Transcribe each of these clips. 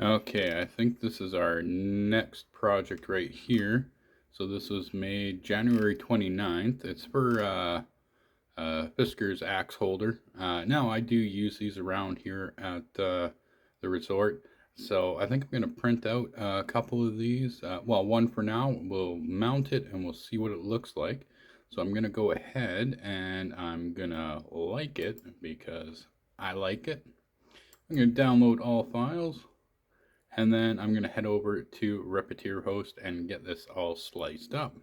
Okay, I think this is our next project right here. So this was made January 29th. It's for Fiskars axe holder. Now I do use these around here at the resort. So I think I'm going to print out a couple of these. Well, one for now. We'll mount it and we'll see what it looks like. So I'm going to go ahead and I'm going to like it because I like it. I'm going to download all files. And then I'm going to head over to Repetierhost and get this all sliced up.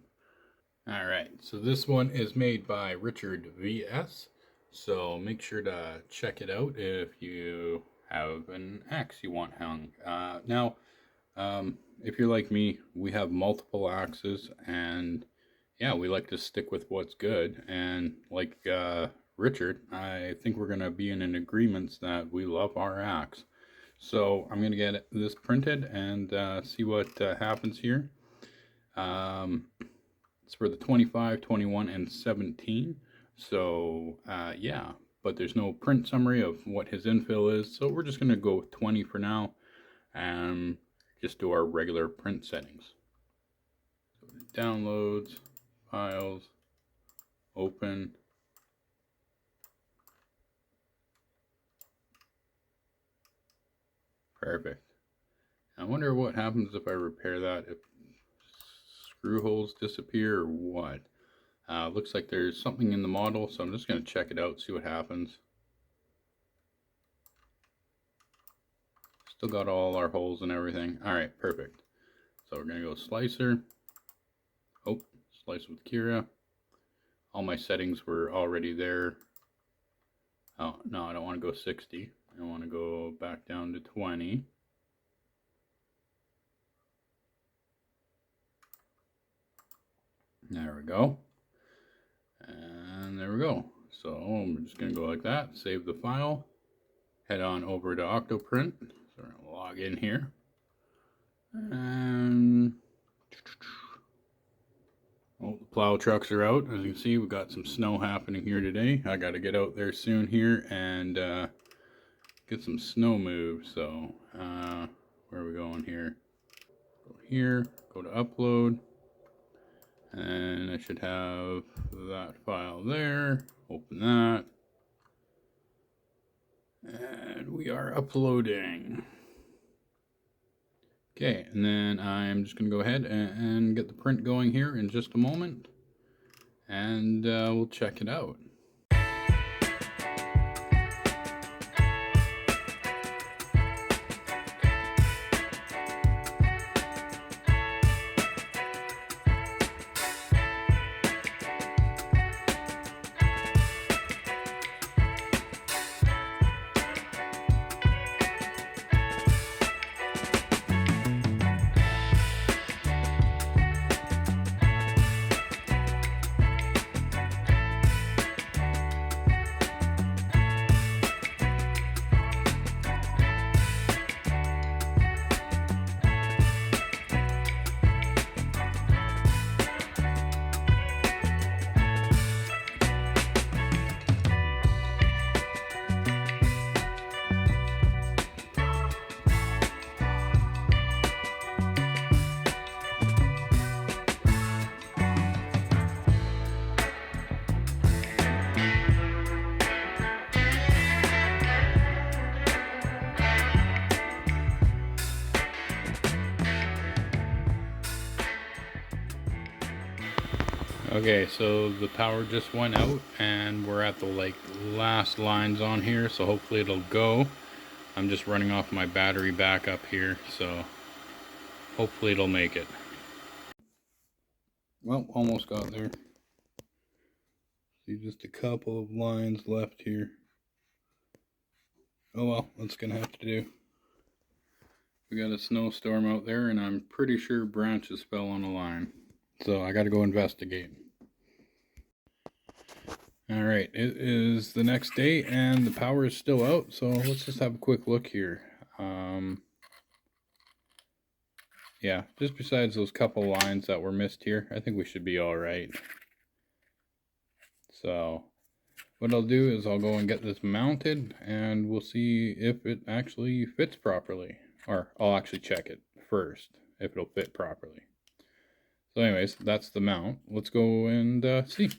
Alright, so this one is made by Richardvs. So make sure to check it out if you have an axe you want hung. If you're like me, we have multiple axes, and yeah, we like to stick with what's good. And like Richard, I think we're going to be in an agreement that we love our axe. So I'm going to get this printed and see what happens here. It's for the 25, 21, and 17. So yeah, but there's no print summary of what his infill is. So we're just going to go with 20 for now and just do our regular print settings. So downloads, files, open. Perfect. I wonder what happens if I repair that, if screw holes disappear or what. Looks like there's something in the model, so I'm just going to check it out, see what happens. Still got all our holes and everything. Alright, perfect. So we're going to go slicer. Oh, slice with Kira. All my settings were already there. Oh, no, I don't want to go 60. I want to go back down to 20. There we go. And there we go. So I'm just going to go like that, save the file, head on over to Octoprint. So we're going to log in here. And oh, the plow trucks are out. As you can see, we've got some snow happening here today. I got to get out there soon here and get some snow moved. So where are we going here? Go here, go to upload. And I should have that file there. Open that. And we are uploading. Okay, and then I'm just going to go ahead and get the print going here in just a moment. And we'll check it out. Okay, so the power just went out and we're at the last lines on here, so hopefully it'll go. I'm just running off my battery backup here, so hopefully it'll make it. Well, almost got there. See, just a couple of lines left here. Oh well, that's gonna have to do. We got a snowstorm out there and I'm pretty sure branches fell on a line. So I gotta go investigate. Alright, it is the next day and the power is still out, so let's just have a quick look here. Yeah, just besides those couple lines that were missed here, I think we should be alright. So what I'll do is I'll go and get this mounted and we'll see if it actually fits properly. or I'll actually check it first if it'll fit properly. So anyways, that's the mount. Let's go and see.